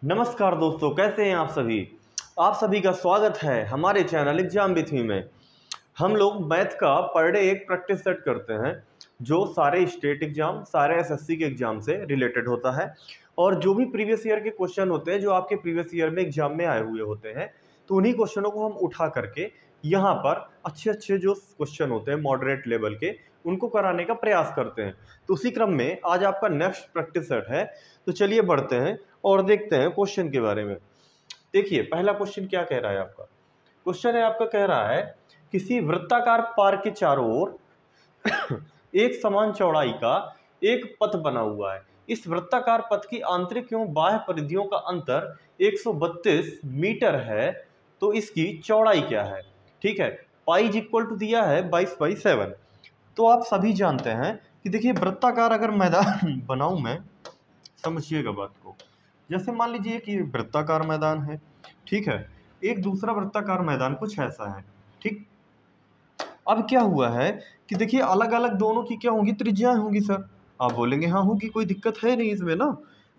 नमस्कार दोस्तों, कैसे हैं आप सभी का स्वागत है हमारे चैनल एग्जाम विथ मी में। हम लोग मैथ का पर डे एक प्रैक्टिस सेट करते हैं जो सारे स्टेट एग्जाम, सारे एसएससी के एग्जाम से रिलेटेड होता है। और जो भी प्रीवियस ईयर के क्वेश्चन होते हैं जो आपके प्रीवियस ईयर में एग्जाम में आए हुए होते हैं, तो उन्हीं क्वेश्चनों को हम उठा करके यहाँ पर अच्छे जो क्वेश्चन होते हैं मॉडरेट लेवल के, उनको कराने का प्रयास करते हैं। तो उसी क्रम में आज आपका नेक्स्ट प्रैक्टिस सेट है। तो चलिए बढ़ते हैं और देखते हैं क्वेश्चन के बारे में। देखिए पहला क्वेश्चन क्या कह रहा है आपका। क्वेश्चन है आपका, कह रहा है किसी वृत्ताकार पार्क के चारों ओर एक समान चौड़ाई का एक पथ बना हुआ है। इस वृत्ताकार पथ की आंतरिक एवं बाह्य परिधियों का अंतर 132 मीटर है, तो इसकी चौड़ाई क्या है। ठीक है, पाई इक्वल टू दिया है 22/7। तो आप सभी जानते हैं कि देखिए वृत्ताकार अगर मैदान बनाऊं मैं, समझिएगा बात को। जैसे मान लीजिए कि वृत्ताकार मैदान है, ठीक है, एक दूसरा वृत्ताकार मैदान कुछ ऐसा है, ठीक। अब क्या हुआ है कि देखिए अलग अलग दोनों की क्या होंगी, त्रिज्याएं होंगी सर। आप बोलेंगे हाँ होगी, कोई दिक्कत है नहीं इसमें ना।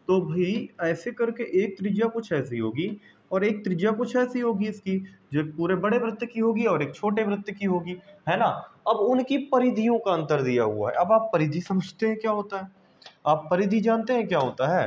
तो भाई ऐसे करके एक त्रिज्या कुछ ऐसी होगी और एक त्रिज्या कुछ ऐसी होगी इसकी, जो पूरे बड़े वृत्त की होगी और एक छोटे वृत्त की होगी, है ना। अब उनकी परिधियों का अंतर दिया हुआ है। अब आप परिधि समझते हैं क्या होता है, आप परिधि जानते हैं क्या होता है।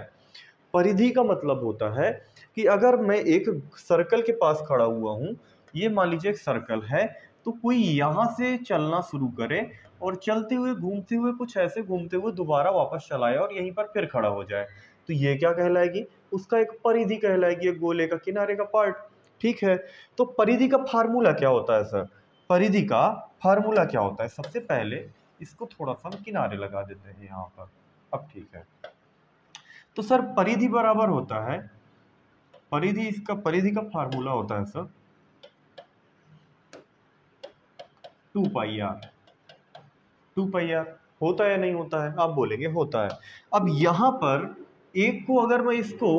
परिधि का मतलब होता है कि अगर मैं एक सर्कल के पास खड़ा हुआ हूं, ये मान लीजिए एक सर्कल है, तो कोई यहां से चलना शुरू करे और चलते हुए घूमते हुए कुछ ऐसे घूमते हुए दोबारा वापस चलाए और यहीं पर फिर खड़ा हो जाए, तो ये क्या कहलाएगी, उसका एक परिधि कहलाएगी, एक गोले का किनारे का पार्ट। ठीक है, तो परिधि का फार्मूला क्या होता है सर। परिधि का फार्मूला क्या होता है, सबसे पहले इसको थोड़ा सा हम किनारे लगा देते हैं यहाँ पर। अब ठीक है, तो सर परिधि बराबर होता है, परिधि का फार्मूला होता है सर 2πr। 2πr होता है या नहीं होता है, आप बोलेंगे होता है। अब यहां पर एक को अगर मैं इसको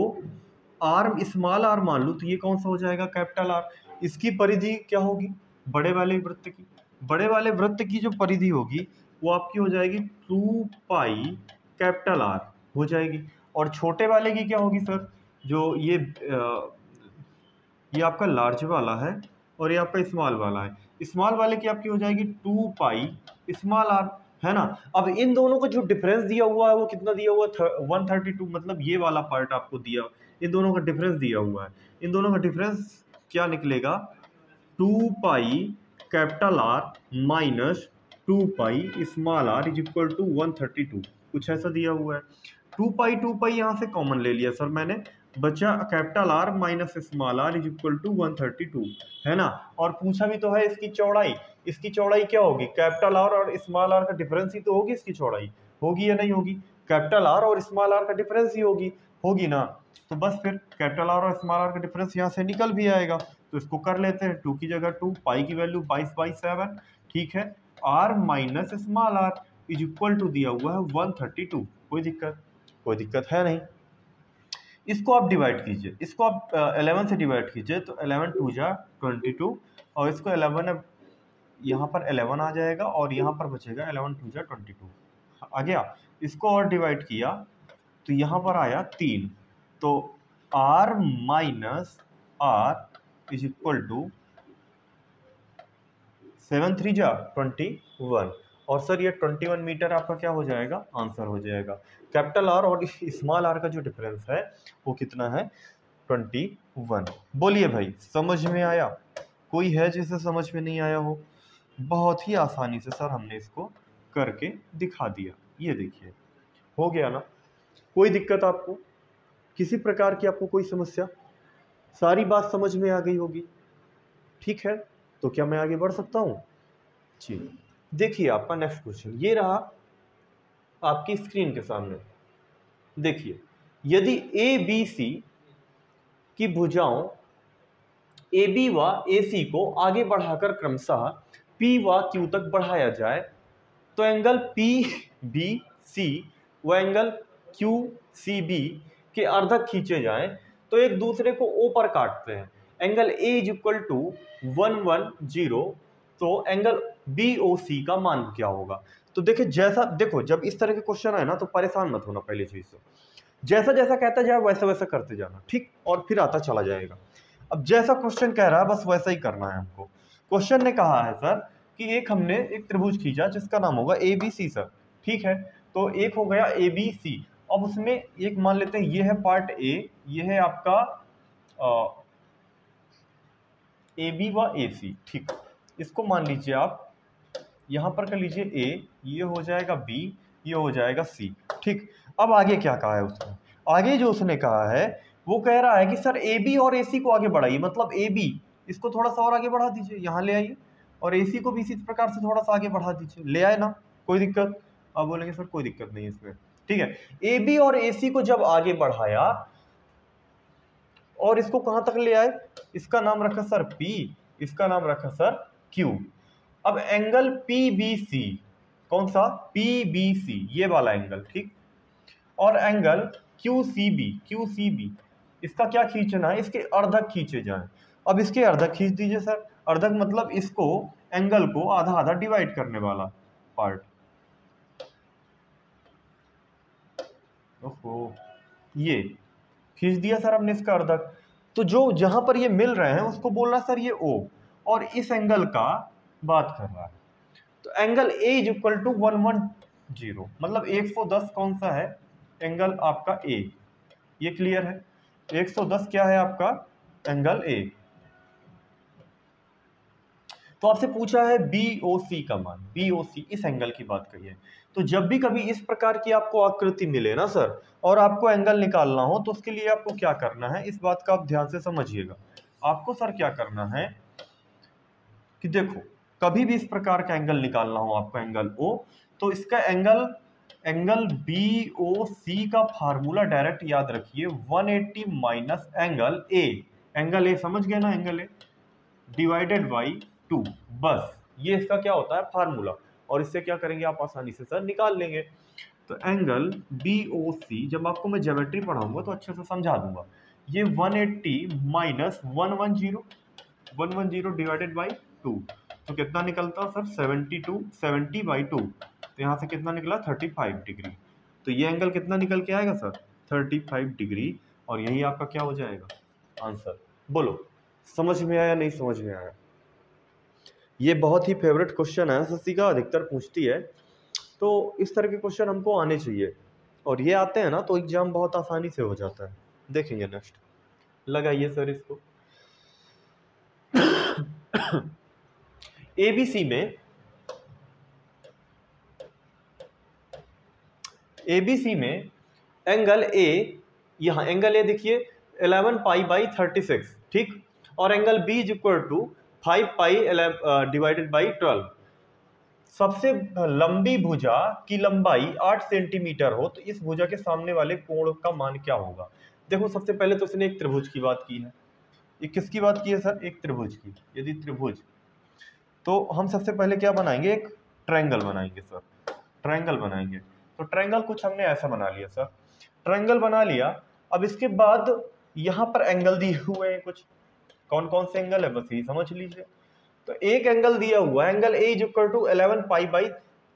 आर, स्मॉल आर मान लूं, तो ये कौन सा हो जाएगा, कैपिटल आर। इसकी परिधि क्या होगी, बड़े वाले वृत्त की, बड़े वाले वृत्त की जो परिधि होगी वो आपकी हो जाएगी 2π कैपिटल आर हो जाएगी। और छोटे वाले की क्या होगी सर, जो ये आपका लार्ज वाला है और ये आपका स्मॉल वाला है। स्मॉल वाले की आपकी हो जाएगी 2π स्मॉल आर, है ना। अब इन दोनों का जो डिफरेंस दिया हुआ है वो कितना दिया हुआ है, 132, मतलब ये वाला पार्ट आपको दिया, इन दोनों का डिफरेंस दिया हुआ है। इन दोनों का डिफरेंस क्या निकलेगा, 2π capital R minus 2π small are is equal to 132, कुछ ऐसा दिया हुआ है। 2π यहाँ से कॉमन ले लिया सर मैंने, बचा capital R minus small are is equal to 132, है ना। और पूछा भी तो है इसकी चौड़ाई, इसकी चौड़ाई क्या होगी, कैपिटल आर और स्मॉल आर का डिफरेंस ही तो होगी इसकी चौड़ाई, होगी या नहीं होगी, कैपिटल आर और स्मॉल आर का डिफरेंस ही होगी ना। तो बस फिर कैपिटल आर और स्मॉल आर का डिफरेंस यहाँ से निकल भी आएगा, तो इसको कर लेते हैं। 2 की जगह 2, पाई की वैल्यू 22/7, ठीक है। R minus small are is equal to दिया हुआ है 132, कोई दिक्कत है नहीं। इसको आप डिवाइड कीजिए, इसको आप 11 से डिवाइड कीजिए, तो 11 2 जा 22, और इसको 11 यहाँ पर 11 आ जाएगा और यहाँ पर बचेगा 11 2 जा 22 आ गया। इसको और डिवाइड किया तो यहाँ पर आया 3, तो r minus r is equal to 7 3 जा 21, और सर ये 21 मीटर आपका क्या हो जाएगा, आंसर हो जाएगा। कैपिटल आर और स्मॉल आर का जो डिफरेंस है वो कितना है, 21। बोलिए भाई समझ में आया, कोई है जिसे समझ में नहीं आया हो। बहुत ही आसानी से सर हमने इसको करके दिखा दिया, ये देखिए हो गया ना। कोई दिक्कत आपको, किसी प्रकार की आपको कोई समस्या, सारी बात समझ में आ गई होगी। ठीक है, तो क्या मैं आगे बढ़ सकता हूँ जी। देखिए आपका नेक्स्ट क्वेश्चन ये रहा आपकी स्क्रीन के सामने। देखिए यदि ए बी सी की भुजाओं ए बी व ए सी को आगे बढ़ाकर क्रमशः पी व क्यू तक बढ़ाया जाए, तो एंगल पी बी सी व एंगल क्यू सी बी के अर्धक खींचे जाएं, तो एक दूसरे को ओ पर काटते हैं। Angle A is equal to 110, तो एंगल बी ओ सी का मान क्या होगा। तो देखिए जैसा, देखो जब इस तरह के क्वेश्चन आए ना तो परेशान मत होना पहली चीज से। जैसा जैसा कहता जाए वैसा वैसा करते जाना, ठीक, और फिर आता चला जाएगा। अब जैसा क्वेश्चन कह रहा है बस वैसा ही करना है हमको। क्वेश्चन ने कहा है सर कि एक हमने एक त्रिभुज खींचा जिसका नाम होगा ABC सर, ठीक है। तो एक हो गया ABC। अब उसमें एक मान लेते हैं ये है पार्ट A, ये है आपका AB व AC, ठीक। इसको मान लीजिए आप यहां पर कर लीजिए A, ये हो जाएगा B, ये हो जाएगा C, ठीक। अब आगे क्या कहा है उसने, आगे जो उसने कहा है वो कह रहा है कि सर AB और AC को आगे बढ़ाइए, मतलब AB इसको थोड़ा सा और आगे बढ़ा दीजिए, यहाँ ले आइए, और AC को भी इसी प्रकार से थोड़ा सा आगे बढ़ा दीजिए, ले आए ना, कोई दिक्कत? आप बोलेंगे सर कोई दिक्कत नहीं है इसमें, ठीक है। AB और AC को जब आगे बढ़ाया और इसको कहां तक ले आए, इसका नाम रखा सर P, इसका नाम रखा सर Q। अब एंगल PBC, कौन सा? PBC, ये वाला एंगल, ठीक। और एंगल QCB, इसका क्या खींचना है, इसके अर्धक खींचे जाएं। अब इसके अर्धक खींच दीजिए सर, अर्धक मतलब इसको एंगल को आधा आधा डिवाइड करने वाला पार्ट। ओहो, ये खींच दिया सर हमने इसका अर्धक। तो जो जहां पर ये मिल रहे हैं उसको बोल रहा है सर ये O, और इस एंगल का बात कर रहा है। तो angle A is equal to 110, मतलब 110 कौन सा है, एंगल आपका A, ये क्लियर है। 110 क्या है आपका, एंगल A। तो आपसे पूछा है BOC का मान, BOC इस एंगल की बात करिए। तो जब भी कभी इस प्रकार की आपको आकृति मिले ना सर, और आपको एंगल निकालना हो, तो उसके लिए आपको क्या करना है, इस बात का आप ध्यान से समझिएगा। आपको सर क्या करना है कि देखो, कभी भी इस प्रकार का एंगल निकालना हो आपको, एंगल O, तो इसका एंगल BOC का फार्मूला डायरेक्ट याद रखिए, 180 minus angle A, angle A समझ गए ना, एंगल A डिवाइडेड बाई 2, बस ये इसका क्या होता है फार्मूला, और इससे क्या करेंगे आप आसानी से सर निकाल लेंगे। तो एंगल BOC जब आपको मैं ज्योमेट्री पढ़ाऊंगा तो अच्छे से समझा दूंगा। ये 180 माइनस 110 डिवाइडेड बाई 2, तो कितना निकलता सर 70 बाई 2, तो यहाँ से कितना निकला 35 डिग्री। तो ये एंगल कितना निकल के आएगा सर 35 डिग्री, और यही आपका क्या हो जाएगा आंसर। बोलो समझ में आया नहीं समझ में आया? ये बहुत ही फेवरेट क्वेश्चन है, ससिका अधिकतर पूछती है, तो इस तरह के क्वेश्चन हमको आने चाहिए, और ये आते हैं ना तो एग्जाम बहुत आसानी से हो जाता है। देखेंगे नेक्स्ट, लगाइए सर इसको। ABC में एंगल A, यहाँ एंगल A देखिए 11 पाई बाई 36, ठीक, और angle B is equal to 5 pi divided by 12। सबसे लंबी भुजा की लंबाई 8 सेंटीमीटर हो तो इस भुजा के सामने वाले कोण का मान क्या होगा। देखो सबसे पहले तो उसने एक त्रिभुज की बात की है, ये किसकी बात की है सर, एक त्रिभुज की। यदि त्रिभुज, तो हम सबसे पहले क्या बनाएंगे, एक ट्रायंगल बनाएंगे सर, ट्रायंगल बनाएंगे। तो ट्रायंगल कुछ हमने ऐसा बना लिया सर, ट्रायंगल बना लिया। अब इसके बाद यहाँ पर एंगल दिए हुए हैं कुछ, कौन कौन से एंगल है बस यही समझ लीजिए। तो एक एंगल दिया हुआ है, angle A is equal to 11 pi by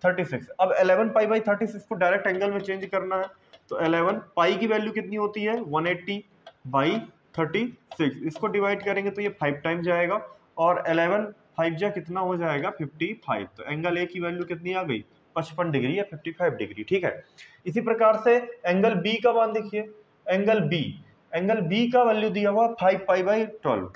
36। अब 11 पाई बाई 36 को डायरेक्ट एंगल में चेंज करना है, तो 11 पाई की वैल्यू कितनी होती है 180 बाई 36, इसको डिवाइड करेंगे तो ये 5 टाइम जाएगा, और 11 5 जा कितना हो जाएगा 55। तो एंगल A की वैल्यू कितनी आ गई 55 डिग्री या 55 डिग्री, ठीक है। इसी प्रकार से एंगल B का मान देखिए, एंगल B का वैल्यू दिया हुआ 5 पाई बाई 12।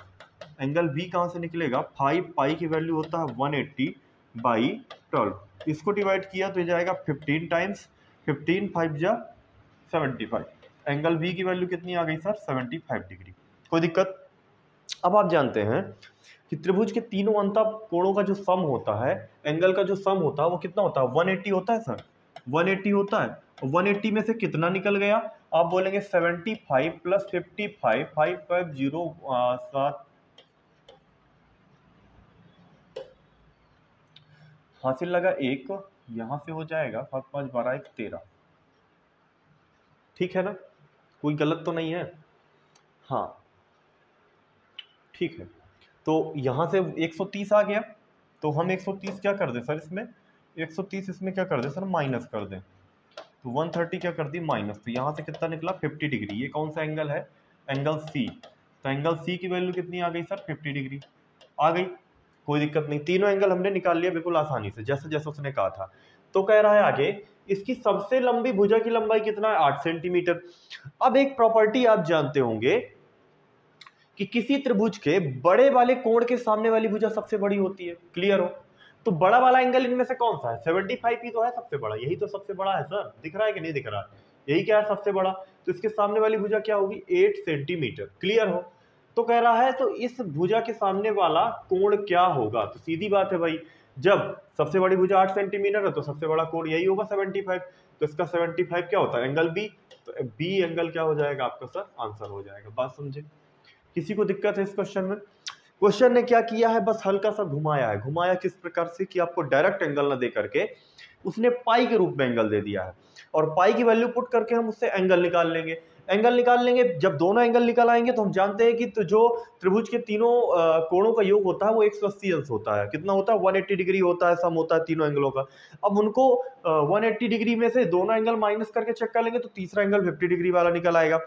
एंगल B कहां से निकलेगा, 5 पाई की वैल्यू होता है 180 बाई 12, इसको डिवाइड किया तो ये जाएगा 15 टाइम्स, 15 5 जा 75। एंगल B की वैल्यू कितनी आ गई सर 75 डिग्री, कोई दिक्कत? अब आप जानते हैं कि त्रिभुज के तीनों अंत कोणों का जो सम होता है, एंगल का जो सम होता है वो कितना होता है 180 होता है सर, 180 होता है। 180 में से कितना निकल गया, आप बोलेंगे 75 प्लस 55, 550 हासिल लगा एक, यहां से हो जाएगा 5 5 12 1 13, ठीक है ना, कोई गलत तो नहीं है? हाँ ठीक है। तो यहां से 130 आ गया, तो हम 130 क्या कर दें सर, इसमें 130 इसमें क्या कर दें सर माइनस कर दें, तो 130 क्या कर दी माइनस, तो यहाँ से कितना निकला 50 डिग्री। ये कौन सा एंगल है, एंगल सी। तो एंगल सी की वैल्यू कितनी आ गई सर, 50 डिग्री आ गई। कोई दिक्कत नहीं, तीनों एंगल हमने निकाल लिया बिल्कुल आसानी से, जैसे जैसे उसने कहा था। तो कह रहा है आगे, इसकी सबसे लंबी भुजा की लंबाई कितना है, 8 सेंटीमीटर। अब एक प्रॉपर्टी आप जानते होंगे कि किसी त्रिभुज के बड़े वाले कोण के सामने वाली भुजा सबसे बड़ी होती है, क्लियर हो। तो बड़ा वाला एंगल इनमें से कौन सा है, 75 ही तो है सबसे बड़ा, यही तो सबसे बड़ा है सर, दिख रहा है कि नहीं दिख रहा है, यही क्या है सबसे बड़ा। तो इसके सामने वाली भुजा क्या होगी, 8 सेंटीमीटर, क्लियर हो। तो कह रहा है तो इस भुजा के सामने वाला कोण क्या होगा, तो सीधी बात है भाई, जब सबसे बड़ी भुजा 8 सेंटीमीटर है तो सबसे बड़ा कोण यही होगा 75। तो इसका 75 क्या होता है, एंगल बी। तो बी एंगल क्या हो जाएगा आपका सर, आंसर हो जाएगा। बात समझे, किसी को दिक्कत है इस क्वेश्चन में। क्वेश्चन ने क्या किया है, बस हल्का सा घुमाया है। घुमाया किस प्रकार से कि आपको डायरेक्ट एंगल ना दे करके उसने पाई के रूप में एंगल दे दिया है, और पाई की वैल्यू पुट करके हम उससे एंगल निकाल लेंगे। एंगल निकाल लेंगे, जब दोनों एंगल निकल आएंगे तो हम जानते हैं कि तो जो त्रिभुज के तीनों कोणों का योग होता है वो 180 अंश होता है। कितना होता है, 180 डिग्री होता है, सम होता है तीनों एंगलों का। अब उनको 180 डिग्री में से दोनों एंगल माइनस करके चेक कर लेंगे तो तीसरा एंगल 50 डिग्री वाला निकल आएगा।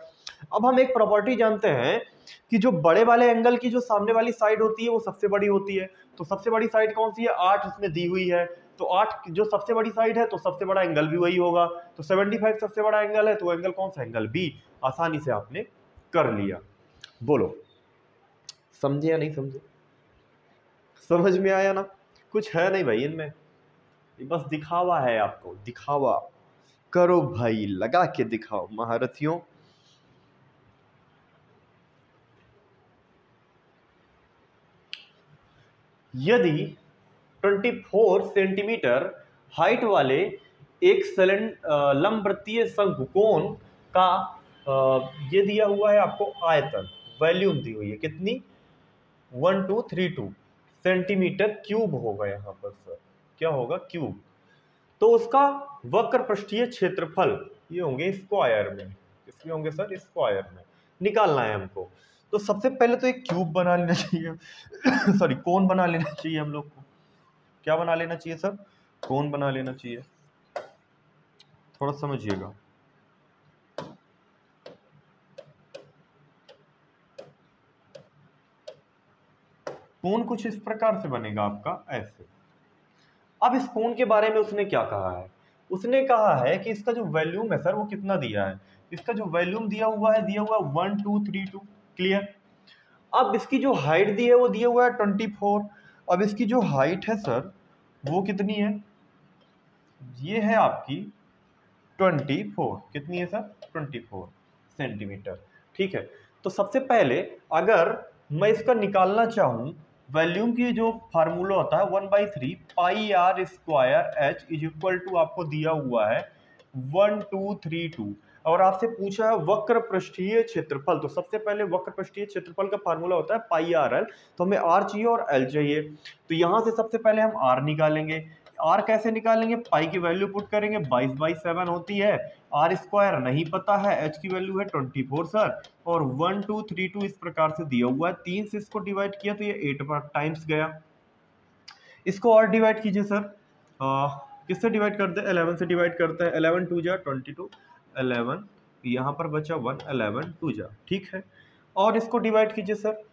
अब हम एक प्रॉपर्टी जानते हैं कि जो बड़े वाले एंगल की जो सामने वाली साइड होती है वो सबसे बड़ी होती है। तो सबसे बड़ी साइड कौन सी है, 8 इसमें दी हुई है। तो 8 जो सबसे बड़ी साइड है तो सबसे बड़ा एंगल भी वही होगा। तो 75 सबसे बड़ा एंगल है, तो एंगल कौन सा, एंगल बी। आसानी से आपने कर लिया। बोलो समझे या नहीं समझे, समझ में आया ना, कुछ है नहीं भाई इनमें, बस दिखावा है आपको, दिखावा करो भाई, लगा के दिखाओ महारथियों। यदि 24 सेंटीमीटर हाइट वाले एक लंबवृत्तीय शंकुकोण का ये दिया हुआ है आपको आयतन, वॉल्यूम दी हुई है कितनी, 1232 सेंटीमीटर क्यूब होगा यहाँ पर सर, क्या होगा, क्यूब। तो उसका वक्र पृष्ठीय क्षेत्रफल ये होंगे स्क्वायर में, इसमें होंगे सर स्क्वायर में, निकालना है हमको। तो सबसे पहले तो एक क्यूब बना लेना चाहिए सॉरी कोन बना लेना चाहिए हम लोग को। क्या बना लेना चाहिए सर, कोन बना लेना चाहिए, थोड़ा समझिएगा। कोन कुछ इस प्रकार से बनेगा आपका, ऐसे। अब इस कोन के बारे में उसने क्या कहा है, उसने कहा है कि इसका जो वॉल्यूम है सर वो कितना दिया है, इसका जो वॉल्यूम दिया हुआ है 1232, क्लियर। अब इसकी जो हाइट दी है वो दिया हुआ है 24। अब इसकी जो हाइट है सर वो कितनी है, ये है आपकी 24, कितनी है सर, 24 सेंटीमीटर, ठीक है। तो सबसे पहले अगर मैं इसका निकालना चाहूं, वॉल्यूम की जो फार्मूला होता है 1/3 pi r square h is equal to आपको दिया हुआ है 1232, और आपसे पूछा है वक्र पृष्ठीय क्षेत्रफल। तो सबसे पहले वक्र पृष्ठीय क्षेत्रफल का फार्मूला होता है पाई आर एल, तो हमें आर चाहिए और एल चाहिए। तो यहां से सबसे पहले हम आर निकालेंगे। आर कैसे निकालेंगे, पाई की वैल्यू पुट करेंगे, 22/7 होती है। आर स्क्वायर नहीं पता है, एच की वैल्यू है 24 सर, और 1232 इस प्रकार से दिया हुआ है। 3 से इसको डिवाइड किया तो ये 8 टाइम्स गया। इसको और डिवाइड कीजिए सर, किससे डिवाइड करते हैं, 11 से डिवाइड करते हैं। 11 2 जा 22, 11 यहाँ पर बचा 1, 11 2 जा, ठीक है। और इसको डिवाइड कीजिए सर,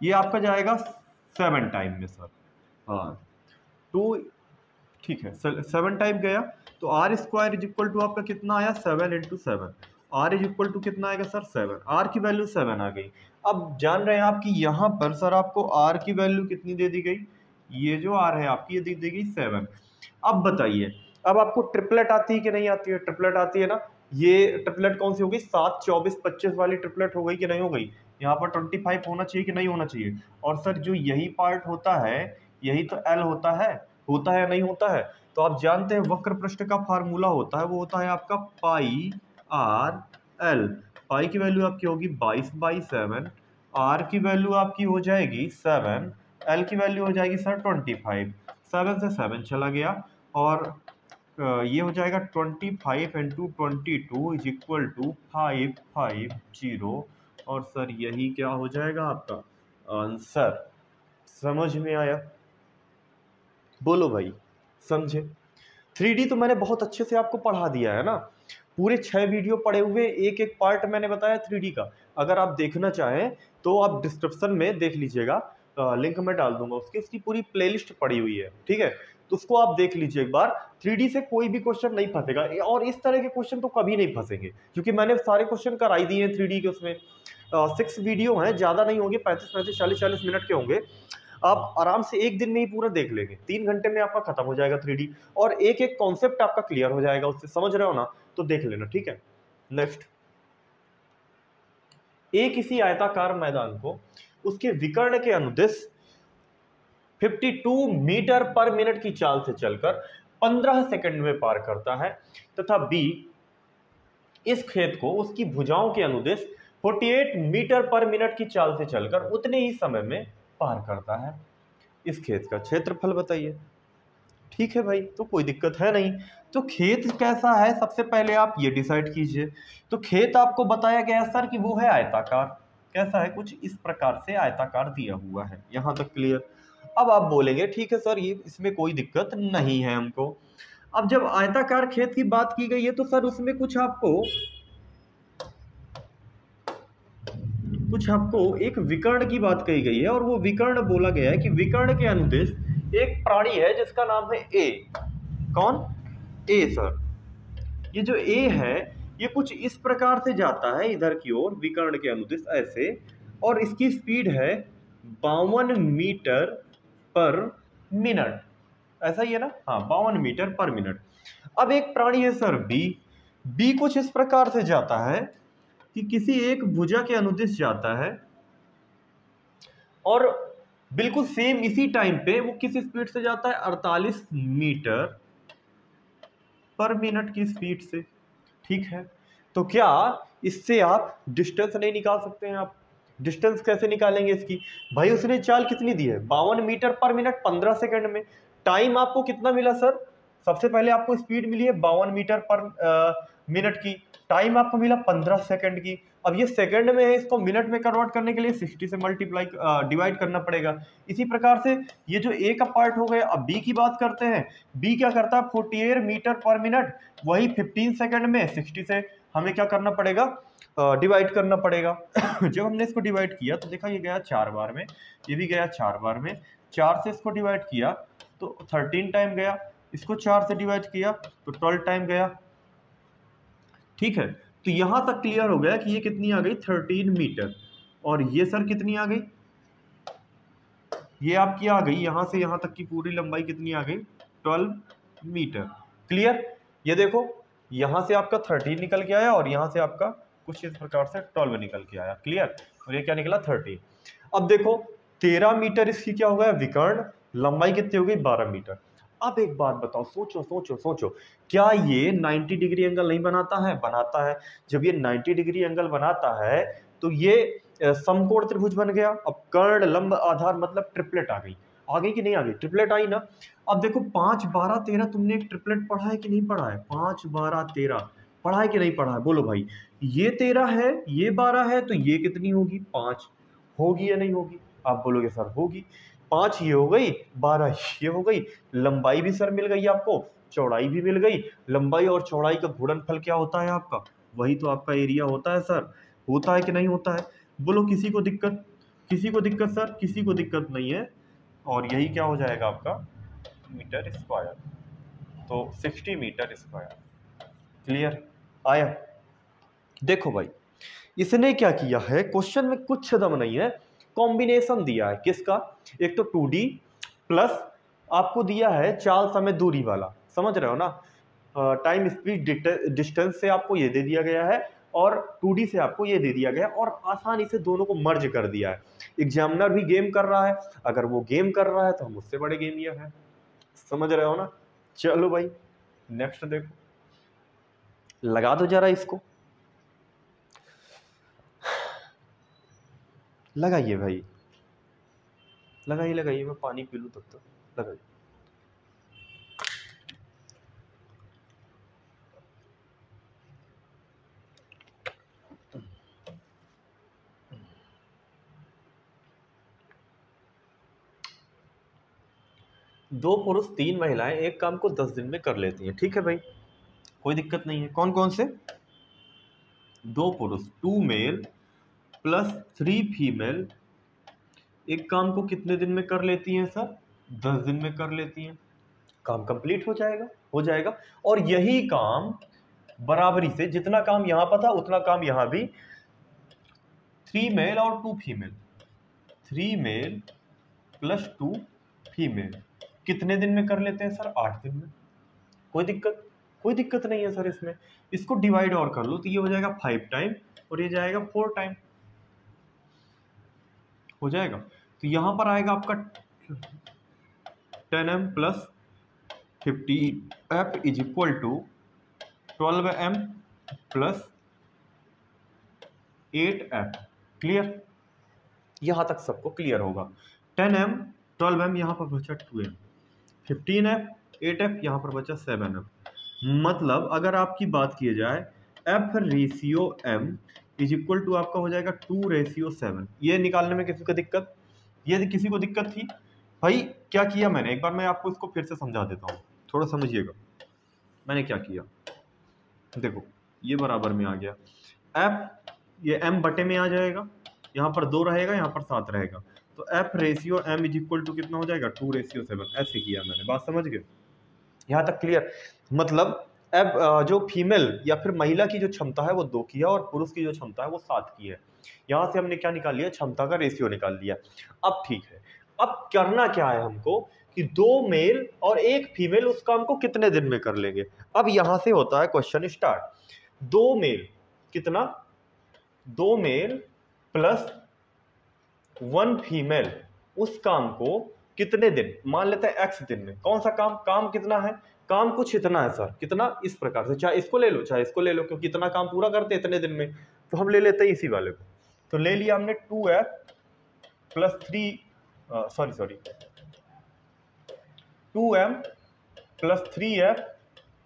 ये आपका जाएगा 7 टाइम में सर, हाँ 2, ठीक है 7 टाइम गया। तो R square is equal to आपका कितना आया, 7 × 7। आर इज इक्वल टू कितना आएगा सर, 7। आर की वैल्यू 7 आ गई। अब जान रहे हैं आप कि यहाँ पर सर आपको आर की वैल्यू कितनी दे दी गई, ये जो आर है आपकी ये दे दी गई 7। अब बताइए, अब आपको ट्रिपलेट आती है कि नहीं आती है, ट्रिपलेट आती है ना। ये ट्रिपलेट कौन सी होगी, 7 24 25 वाली ट्रिपलेट हो गई कि नहीं हो गई। यहाँ पर 25 होना चाहिए कि नहीं होना चाहिए। और सर जो यही पार्ट होता है यही तो एल होता है या नहीं होता है। तो आप जानते हैं वक्र पृष्ठ का फार्मूला होता है वो होता है आपका पाई आर एल। पाई की वैल्यू आपकी होगी 22/7, आर की वैल्यू आपकी हो जाएगी 7, एल की वैल्यू हो जाएगी सर 25। 7 से 7 चला गया, और ये हो जाएगा 25 × 22 इज इक्वल टू 550, और सर यही क्या हो जाएगा आपका आंसर। समझ में आया, बोलो भाई, समझे? 3D तो मैंने बहुत अच्छे से आपको पढ़ा दिया है ना, पूरे 6 वीडियो पड़े हुए, एक एक पार्ट मैंने बताया 3D का। अगर आप देखना चाहें तो आप डिस्क्रिप्शन में देख लीजिएगा, लिंक मैं डाल दूंगा उसकी, उसकी पूरी प्लेलिस्ट पड़ी हुई है, ठीक है? तो उसको आप देख लीजिए एक बार। 3D से कोई भी क्वेश्चन नहीं फंसेगा, और इस तरह के क्वेश्चन तो कभी नहीं फंसेंगे, क्योंकि मैंने सारे क्वेश्चन कराई दिए हैं 3D के उसमें। 6 वीडियो हैं, ज़्यादा नहीं होंगे, 35-35, 40-40 मिनट के होंगे। आप आराम से एक दिन में ही पूरा देख लेंगे, 3 घंटे में आपका खत्म हो जाएगा 3D, और एक एक कॉन्सेप्ट आपका क्लियर हो जाएगा उससे, समझ रहे हो ना? तो देख लेना, ठीक है? नेक्स्ट, एक किसी आयताकार मैदान को उसके विकर्ण के अनुदिश 52 मीटर पर मिनट की चाल से चलकर 15 सेकंड में पार करता है, तथा बी इस खेत को उसकी भुजाओं के अनुदिश 48 मीटर पर मिनट की चाल से चलकर उतने ही समय में पार करता है। इस खेत का क्षेत्रफल बताइए। ठीक है भाई, तो कोई दिक्कत है नहीं। तो खेत कैसा है सबसे पहले आप ये डिसाइड कीजिए। तो खेत आपको बताया गया सर कि वो है आयताकार। कैसा है? कुछ इस प्रकार से आयताकार दिया हुआ है, यहां तक क्लियर। अब आप बोलेंगे ठीक है सर, ये इसमें कोई दिक्कत नहीं है हमको। अब जब आयताकार खेत की बात की गई है तो सर उसमें कुछ आपको एक विकर्ण की बात कही गई है, और वो विकर्ण बोला गया है कि विकर्ण के अनुदेश एक प्राणी है जिसका नाम है ए। कौन? ए सर। ये जो ए है ये कुछ इस प्रकार से जाता है इधर की ओर, विकर्ण के अनुदिश ऐसे, और इसकी स्पीड है 52 मीटर पर मिनट। ऐसा ही है ना? हाँ, 52 मीटर पर मिनट। अब एक प्राणी है सर बी। बी कुछ इस प्रकार से जाता है कि किसी एक भुजा के अनुदिश जाता है, और बिल्कुल सेम इसी टाइम पे वो किस स्पीड से जाता है? 48 मीटर पर मिनट की स्पीड से। ठीक है, तो क्या इससे आप डिस्टेंस नहीं निकाल सकते हैं? आप डिस्टेंस कैसे निकालेंगे इसकी? भाई उसने चाल कितनी दी है? 52 मीटर पर मिनट 15 सेकंड में। टाइम आपको कितना मिला सर? सबसे पहले आपको स्पीड मिली है 52 मीटर पर मिनट की, टाइम आपको मिला 15 सेकंड की। अब ये सेकंड में है, इसको मिनट में कन्वर्ट करने के लिए 60 से मल्टीप्लाई डिवाइड करना पड़ेगा। इसी प्रकार से ये जो ए का पार्ट हो गया। अब बी की बात करते हैं। बी क्या करता है? 48 मीटर पर मिनट, वही 15 सेकंड में 60 से हमें क्या करना पड़ेगा? डिवाइड करना पड़ेगा। जब हमने इसको डिवाइड किया तो देखा ये गया 4 बार में, ये भी गया 4 बार में। 4 से इसको डिवाइड किया तो 13 टाइम गया, इसको 4 से डिवाइड किया तो 12 टाइम गया। ठीक है, तो यहां तक क्लियर हो गया कि ये कितनी आ गई? 13 मीटर। और ये सर कितनी आ गई? ये आपकी आ गई यहां से यहां तक की पूरी लंबाई कितनी आ गई? 12 मीटर। क्लियर? ये देखो, यहां से आपका 13 निकल के आया और यहां से आपका कुछ इस प्रकार से 12 निकल के आया। क्लियर? और ये क्या निकला? 13। अब देखो 13 मीटर इसकी क्या हो गया? विकर्ण। लंबाई कितनी हो गई? 12 मीटर। अब एक बात बताओ, सोचो सोचो सोचो, क्या ये 90 डिग्री एंगल नहीं बनाता है? बनाता है। जब ये 90 डिग्री एंगल बनाता है तो ये समकोण त्रिभुज बन गया। अब कर्ण, लंब, आधार मतलब ट्रिपलेट आ गई। आ गई कि नहीं आ गई? ट्रिपलेट आई ना। अब देखो 5, 12, 13, तुमने एक ट्रिपलेट पढ़ा है कि नहीं पढ़ा है? 5, 12, 13 पढ़ा है कि नहीं पढ़ा है? बोलो भाई। ये 13 है, ये 12 है, तो ये कितनी होगी? 5 होगी या नहीं होगी? आप बोलोगे सर होगी। 5 ये हो गई, 12 ये हो गई। लंबाई भी सर मिल गई आपको, चौड़ाई भी मिल गई। लंबाई और चौड़ाई का गुणनफल क्या होता है आपका? वही तो आपका एरिया होता है सर। होता है कि नहीं होता है? बोलो, किसी को दिक्कत? किसी को दिक्कत सर? किसी को दिक्कत नहीं है। और यही क्या हो जाएगा आपका? Metre square. तो 60 मीटर स्क्वायर। क्लियर? आया? देखो भाई, इसने क्या किया है, क्वेश्चन में कुछ दम नहीं है, कॉम्बिनेशन दिया है। किसका? एक तो 2D प्लस आपको दिया है चाल, समय, दूरी वाला। समझ रहे हो ना? टाइम, स्पीड, डिस्टेंस से आपको ये दे दिया गया है, और 2D से आपको ये दे दिया गया है, और आसानी से दोनों को मर्ज कर दिया है। एग्जामिनर भी गेम कर रहा है, अगर वो गेम कर रहा है तो हम उससे बड़े गेम ये है। समझ रहे हो ना? चलो भाई, नेक्स्ट देखो, लगा दो जरा इसको। लगाइए भाई, लगाइए लगाइए, मैं पानी पी लूँ तब तक। लगाइए। 2 पुरुष 3 महिलाएं एक काम को 10 दिन में कर लेती हैं, ठीक है भाई, कोई दिक्कत नहीं है। कौन कौन से? 2 पुरुष 2 मेल प्लस 3 फीमेल एक काम को कितने दिन में कर लेती हैं सर? 10 दिन में कर लेती हैं। काम कंप्लीट हो जाएगा। और यही काम बराबरी से जितना काम यहां पर था उतना काम यहां भी 3 मेल और 2 फीमेल 3 मेल प्लस 2 फीमेल कितने दिन में कर लेते हैं सर? 8 दिन में। कोई दिक्कत नहीं है सर इसमें। इसको डिवाइड और कर लो तो ये हो जाएगा 5 टाइम और ये जाएगा 4 टाइम हो जाएगा। तो यहां पर आएगा आपका 10m plus 50f is equal to 12m plus 8f। Clear? यहां तक सबको क्लियर होगा। 10m 12m यहां पर बचा 2m, 15f 8f यहां पर बचा 7f। मतलब अगर आपकी बात की जाए f ratio m is equal to आपका हो जाएगा 2:7। ये निकालने में किसी को दिक्कत थी भाई? क्या किया मैंने, एक बार मैं आपको इसको फिर से समझा देता हूँ, थोड़ा समझिएगा। मैंने क्या किया, देखो ये बराबर में आ गया f, ये m बटे में आ जाएगा, यहाँ पर 2 रहेगा, यहाँ पर 7 रहेगा, तो f ratio m is equal to कितना हो जाएगा? 2:7। ऐसे किया मैंने, बात समझ गए? यहाँ तक क्लियर? मतलब अब जो फीमेल या फिर महिला की जो क्षमता है वो 2 की है और पुरुष की जो क्षमता है वो 7 की है। यहाँ से हमने क्या निकाल लिया? क्षमता का रेशियो निकाल लिया। अब ठीक है, अब करना क्या है हमको कि 2 मेल और 1 फीमेल उस काम को कितने दिन में कर लेंगे। अब यहाँ से होता है क्वेश्चन स्टार्ट। 2 मेल कितना? 2 मेल प्लस 1 फीमेल उस काम को कितने दिन, मान लेते हैं x दिन में। कौन सा काम कितना है? काम कुछ इतना है सर, कितना? इस प्रकार से, चाहे इसको ले लो चाहे इसको ले लो, क्योंकि इतना काम पूरा करते इतने दिन में, तो हम ले लेते हैं इसी वाले को। तो ले लिया हमने 2f plus 2m plus 3f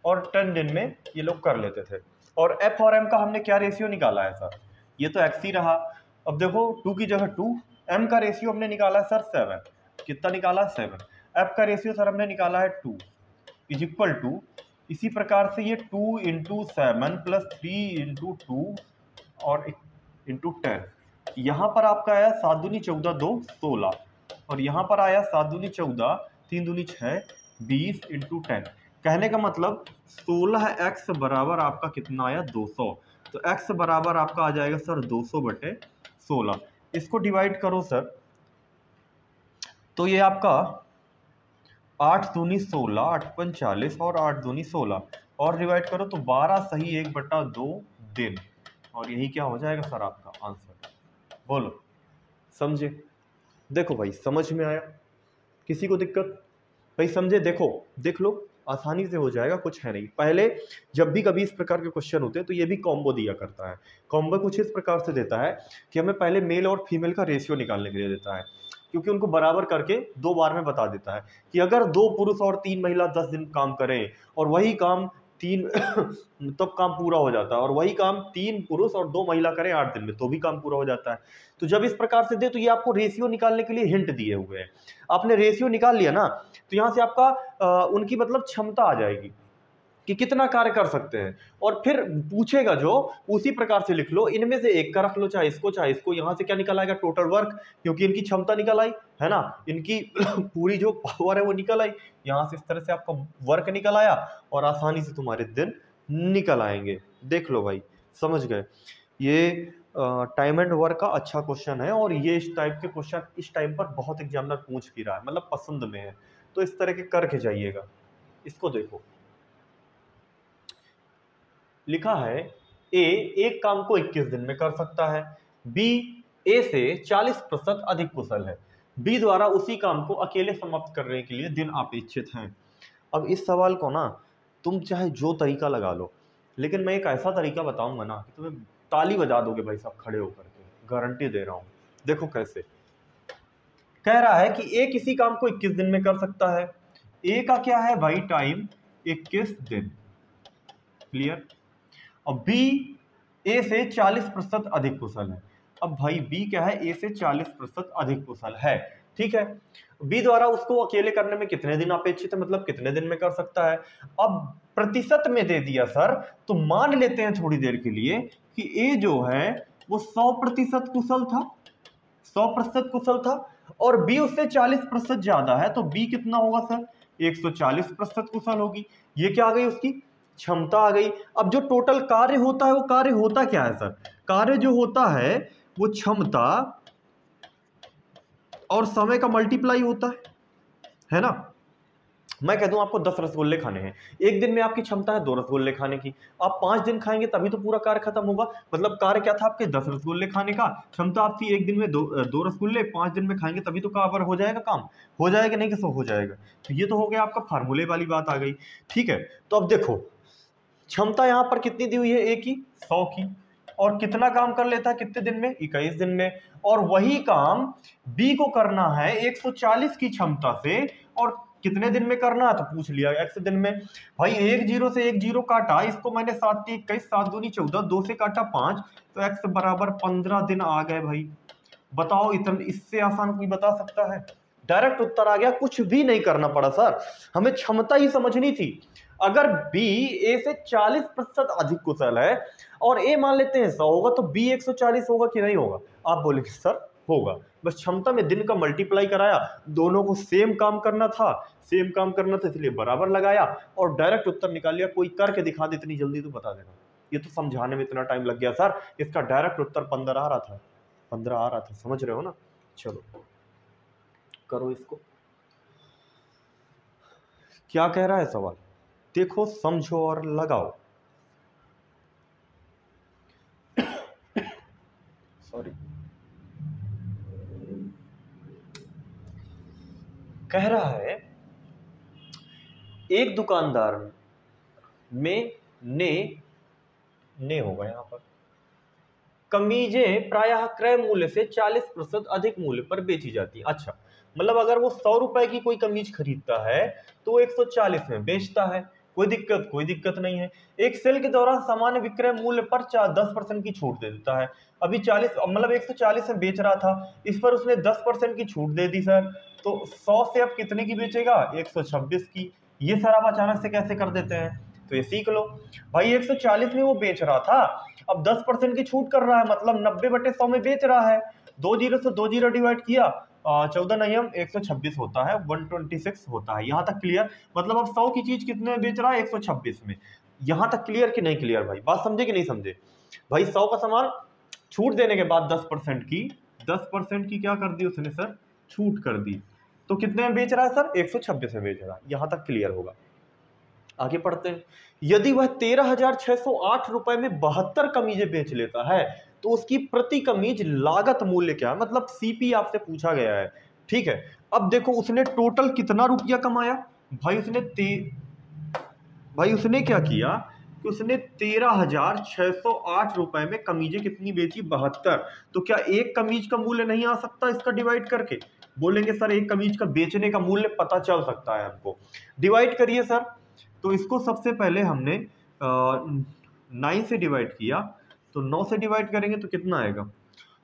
और 10 दिन में ये लोग कर लेते थे। और f और m का हमने क्या रेशियो निकाला है सर? ये तो x ही रहा। अब देखो 2 की जगह 2, m का रेशियो हमने निकाला है सर 7। कितना निकाला? 7। f का रेशियो सर हमने निकाला है 2 इज इक्वल टू, इसी प्रकार से ये 2 इंटू 7 प्लस 3 इंटू 2 और इंटू 10। यहाँ पर आपका आया 7 दूनी 14 2 16 और यहाँ पर आया 7 दूनी 14 3 दूनी 6 20 इंटू 10। कहने का मतलब 16x बराबर आपका कितना आया? 200। तो x बराबर आपका आ जाएगा सर 200/16। इसको डिवाइड करो सर, तो ये आपका 8 दूनी 16 8 45 और 8 दूनी 16 और डिवाइड करो तो 12 सही 1/2 दिन। और यही क्या हो जाएगा सर आपका आंसर? बोलो, समझे? देखो भाई, समझ में आया? किसी को दिक्कत? भाई समझे? देखो देख लो, आसानी से हो जाएगा, कुछ है नहीं। पहले जब भी कभी इस प्रकार के क्वेश्चन होते हैं तो ये भी कॉम्बो दिया करता है। कॉम्बो कुछ इस प्रकार से देता है कि हमें पहले मेल और फीमेल का रेशियो निकालने के लिए देता है, क्योंकि उनको बराबर करके 2 बार में बता देता है कि अगर 2 पुरुष और 3 महिला 10 दिन काम करें और वही काम 3 तब काम पूरा हो जाता है, और वही काम 3 पुरुष और 2 महिला करें 8 दिन में तो भी काम पूरा हो जाता है। तो जब इस प्रकार से दे तो ये आपको रेशियो निकालने के लिए हिंट दिए हुए हैं। आपने रेशियो निकाल लिया ना, तो यहाँ से आपका उनकी मतलब क्षमता आ जाएगी कि कितना कार्य कर सकते हैं, और फिर पूछेगा जो उसी प्रकार से लिख लो, इनमें से एक का रख लो, चाहे इसको। यहाँ से क्या निकल आएगा? टोटल वर्क, क्योंकि इनकी क्षमता निकल आई है ना, इनकी पूरी जो पावर है वो निकल आई। यहाँ से इस तरह से आपका वर्क निकल आया और आसानी से तुम्हारे दिन निकल आएंगे। देख लो भाई, समझ गए? ये टाइम एंड वर्क का अच्छा क्वेश्चन है, और ये इस टाइप के क्वेश्चन इस टाइम पर बहुत एग्जामिनर पूछ भी रहा है, मतलब पसंद में है, तो इस तरह के करके जाइएगा। इसको देखो, लिखा है ए एक काम को 21 दिन में कर सकता है, बी ए से 40% अधिक कुशल है, बी द्वारा उसी काम को अकेले समाप्त करने के लिए दिन अपेक्षित हैं। अब इस सवाल को ना तुम चाहे जो तरीका लगा लो, लेकिन मैं एक ऐसा तरीका बताऊंगा ना कि तुम्हें ताली बजा दोगे भाई साहब खड़े होकर के, गारंटी दे रहा हूं। देखो कैसे कह रहा है कि ए किसी काम को 21 दिन में कर सकता है। ए का क्या है भाई? टाइम 21 दिन। क्लियर? अब बी ए से 40% अधिक कुशल है। अब भाई बी क्या है? ए से 40% अधिक कुशल है, ठीक है। बी द्वारा उसको अकेले करने में कितने दिन अपेक्षित है, मतलब कितने दिन में कर सकता है। अब प्रतिशत में दे दिया सर, तो मान लेते हैं थोड़ी देर के लिए कि ए जो है वो 100% कुशल था, 100% कुशल था, और बी उससे 40% ज्यादा है, तो बी कितना होगा सर, 140% कुशल होगी। ये क्या आ गई, उसकी क्षमता आ गई। अब जो टोटल कार्य होता है वो कार्य होता क्या है सर, कार्य जो होता है वो क्षमता और समय का मल्टीप्लाई होता है ना। मैं कह दूं आपको 10 रसगुल्ले खाने हैं, एक दिन में आपकी क्षमता है 2 रसगुल्ले खाने की, आप 5 दिन खाएंगे तभी तो पूरा कार्य खत्म होगा। मतलब कार्य क्या था आपके, 10 रसगुल्ले खाने का, क्षमता आपकी एक दिन में दो रसगुल्ले, 5 दिन में खाएंगे तभी तो काबर हो जाएगा काम, हो जाएगा नहीं कि हो जाएगा। तो ये तो हो गया आपका फार्मूले वाली बात आ गई। ठीक है, तो अब देखो क्षमता यहाँ पर कितनी दी हुई है, ए की 100 की, और कितना काम कर लेता है कितने दिन में, 21 दिन में। और वही काम बी को करना है 140 की क्षमता से, और कितने दिन में करना है, तो पूछ लिया x दिन में। भाई एक जीरो से एक जीरो काटा, इसको मैंने 7 की 21, 7 दूनी 14, 2 से काटा 5, तो x बराबर 15 दिन आ गए। भाई बताओ, इतना इससे आसान कोई बता सकता है। डायरेक्ट उत्तर आ गया, कुछ भी नहीं करना पड़ा सर, हमें क्षमता ही समझनी थी। अगर B A से 40% अधिक कुशल है और A मान लेते हैं 100 होगा, तो B 140 होगा कि नहीं होगा, आप बोलेंगे सर होगा। बस क्षमता में दिन का मल्टीप्लाई कराया, दोनों को सेम काम करना था, सेम काम करना था, इसलिए बराबर लगाया और डायरेक्ट उत्तर निकाल लिया। कोई करके दिखा दे इतनी जल्दी तो बता देना, ये तो समझाने में इतना टाइम लग गया सर। इसका डायरेक्ट उत्तर 15 आ रहा था, 15 आ रहा था, समझ रहे हो ना। चलो करो इसको, क्या कह रहा है सवाल, देखो समझो और लगाओ। सॉरी, कह रहा है एक दुकानदार में ने होगा यहां पर, कमीजें प्रायः क्रय मूल्य से 40% अधिक मूल्य पर बेची जाती है। अच्छा, मतलब अगर वो 100 रुपए की कोई कमीज खरीदता है तो वो 140 में बेचता है, कोई दिक्कत नहीं है। एक सेल के दौरान सामान्य विक्रय मूल्य पर 10% की छूट दे देता है। अभी 40 मतलब 140 में बेच रहा था, इस पर उसने 10% की छूट दे दी सर, तो 100 से अब कितने की बेचेगा, 126 की। ये सर आप अचानक से कैसे कर देते हैं, तो ये सीख लो। भाई 140 में वो बेच रहा था, अब 10% की छूट कर रहा है, मतलब 90/100 में बेच रहा है। 2 जीरो से 2 जीरो डिवाइड किया, 14 नहीं 126 होता है, 126 होता है। यहाँ तक क्लियर, मतलब अब 100 की चीज कितने में बेच रहा है, 126 में। यहाँ तक क्लियर कि नहीं क्लियर भाई, बात समझे कि नहीं समझे। भाई 100 का सामान छूट देने के बाद 10% की क्या कर दी उसने सर, छूट कर दी, तो कितने में बेच रहा है सर, 126 में बेच रहा है। यहाँ तक क्लियर होगा। आगे पढ़ते हैं, यदि वह 13,608 रुपए में 72 कमीजें बेच लेता है तो उसकी प्रति कमीज लागत मूल्य क्या है, मतलब सीपी आपसे पूछा गया है। ठीक है, अब देखो उसने टोटल कितना रुपया कमाया। भाई उसने क्या किया कि उसने 13,608 रुपए में कमीजें कितनी बेची, 72। तो क्या एक कमीज का मूल्य नहीं आ सकता इसका डिवाइड करके, बोलेंगे सर एक कमीज का बेचने का मूल्य पता चल सकता है हमको, डिवाइड करिए सर। तो इसको सबसे पहले हमने 9 से डिवाइड किया, तो 9 से डिवाइड करेंगे तो कितना आएगा,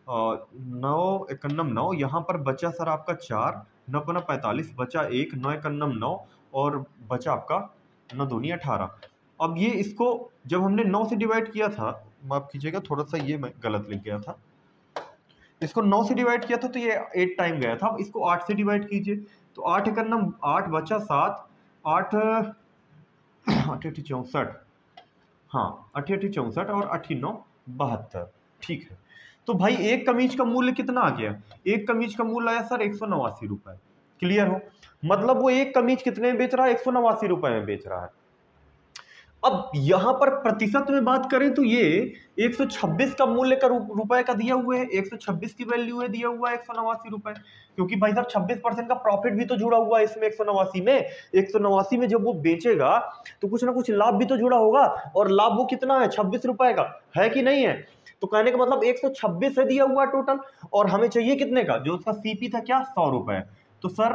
9 एकन्नम 9, यहाँ पर बचा सर आपका 4, 9 पना 45, बचा 1, 9 एकन्नम 9, और बचा आपका 9 दूनी 18। अब ये इसको जब हमने 9 से डिवाइड किया था, माफ कीजिएगा थोड़ा सा ये मैं गलत लिख गया था, इसको 9 से डिवाइड किया था तो ये 8 टाइम गया था। अब इसको 8 से डिवाइड कीजिए, तो 8 एकन्नम 8, बचा 7, 8 8 64, हाँ 8 64 और 8 9 72। ठीक है, तो भाई एक कमीज का मूल्य कितना आ गया, एक कमीज का मूल्य आया सर 189 रुपए। क्लियर हो, मतलब वो एक कमीज कितने में बेच रहा है, 189 रुपए में बेच रहा है। अब यहां पर प्रतिशत में बात करें तो ये 126 का मूल्य का रुपए का दिया हुआ है, 126 की वैल्यू है, दिया हुआ है 189 रुपए, क्योंकि भाई साहब 26% का प्रॉफिट भी तो जुड़ा हुआ है इसमें 189 में। 189 में जब वो बेचेगा तो कुछ ना कुछ लाभ भी तो जुड़ा होगा, और लाभ वो कितना है, 26 रुपए का है कि नहीं है। तो कहने का मतलब 126 है दिया हुआ टोटल, और हमें चाहिए कितने का, जो उसका सीपी था क्या, 100 रुपए। तो सर